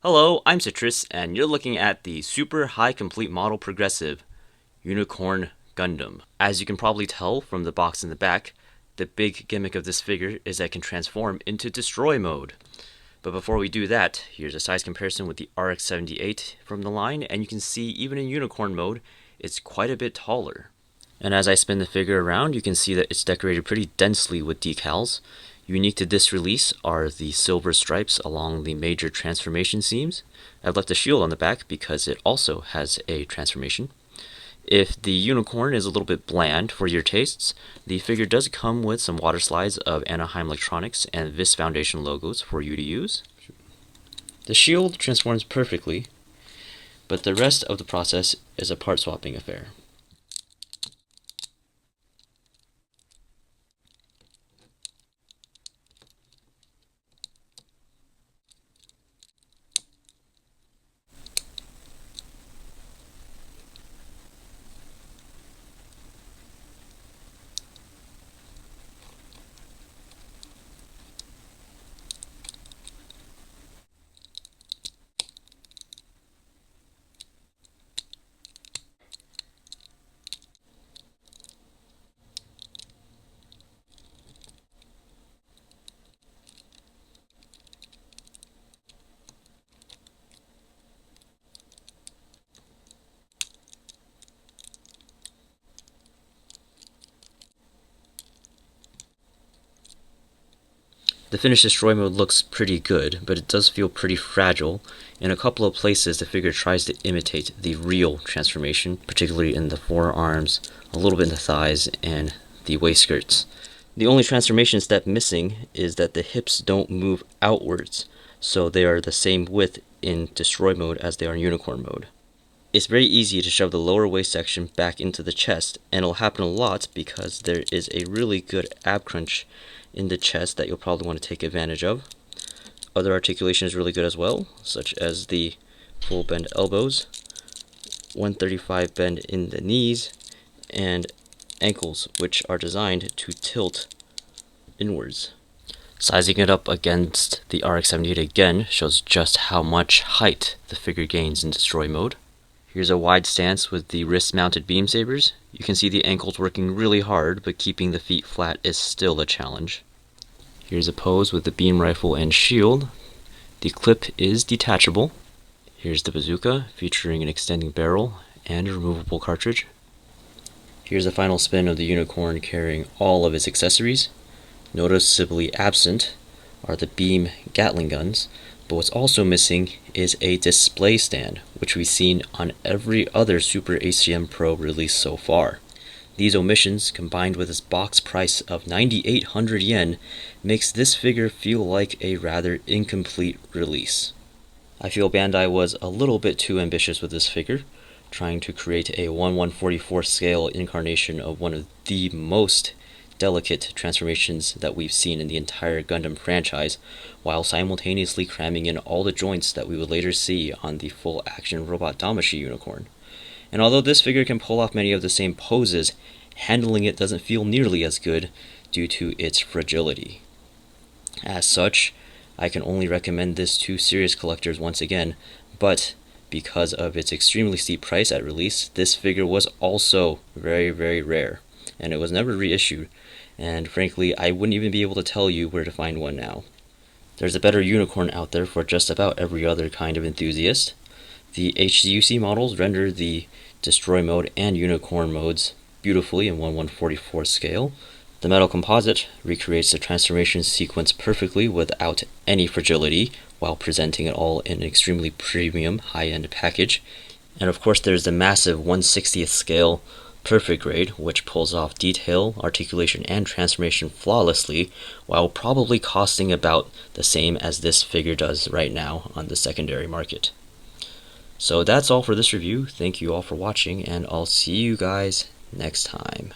Hello, I'm Citrus, and you're looking at the Super High Complete Model Progressive Unicorn Gundam. As you can probably tell from the box in the back, the big gimmick of this figure is that it can transform into destroy mode. But before we do that, here's a size comparison with the RX-78 from the line, and you can see even in unicorn mode, it's quite a bit taller. And as I spin the figure around, you can see that it's decorated pretty densely with decals. Unique to this release are the silver stripes along the major transformation seams. I've left a shield on the back because it also has a transformation. If the unicorn is a little bit bland for your tastes, the figure does come with some water slides of Anaheim Electronics and Vis Foundation logos for you to use. The shield transforms perfectly, but the rest of the process is a part swapping affair. The finished destroy mode looks pretty good, but it does feel pretty fragile. In a couple of places, the figure tries to imitate the real transformation, particularly in the forearms, a little bit in the thighs, and the waist skirts. The only transformation step missing is that the hips don't move outwards, so they are the same width in destroy mode as they are in unicorn mode. It's very easy to shove the lower waist section back into the chest, and it'll happen a lot because there is a really good ab crunch in the chest that you'll probably want to take advantage of. Other articulation is really good as well, such as the full bend elbows, 135 bend in the knees, and ankles, which are designed to tilt inwards. Sizing it up against the RX-78 again shows just how much height the figure gains in destroy mode. Here's a wide stance with the wrist-mounted beam sabers. You can see the ankles working really hard, but keeping the feet flat is still a challenge. Here's a pose with the beam rifle and shield. The clip is detachable. Here's the bazooka, featuring an extending barrel and a removable cartridge. Here's a final spin of the unicorn carrying all of its accessories. Noticeably absent are the beam Gatling guns, but what's also missing is a display stand, which we've seen on every other Super SHCM Pro release so far. These omissions, combined with its box price of 9,800 yen, makes this figure feel like a rather incomplete release. I feel Bandai was a little bit too ambitious with this figure, trying to create a 1/144 scale incarnation of one of the most delicate transformations that we've seen in the entire Gundam franchise, while simultaneously cramming in all the joints that we would later see on the full action robot Damashi unicorn. And although this figure can pull off many of the same poses, handling it doesn't feel nearly as good due to its fragility. As such, I can only recommend this to serious collectors once again, but because of its extremely steep price at release, this figure was also very, very rare, and it was never reissued, and frankly, I wouldn't even be able to tell you where to find one now. There's a better unicorn out there for just about every other kind of enthusiast. The HUC models render the destroy mode and unicorn modes beautifully in 1/144 scale. The metal composite recreates the transformation sequence perfectly without any fragility, while presenting it all in an extremely premium high-end package. And of course there's the massive 1/60th scale perfect grade, which pulls off detail, articulation, and transformation flawlessly, while probably costing about the same as this figure does right now on the secondary market. So that's all for this review. Thank you all for watching, and I'll see you guys next time.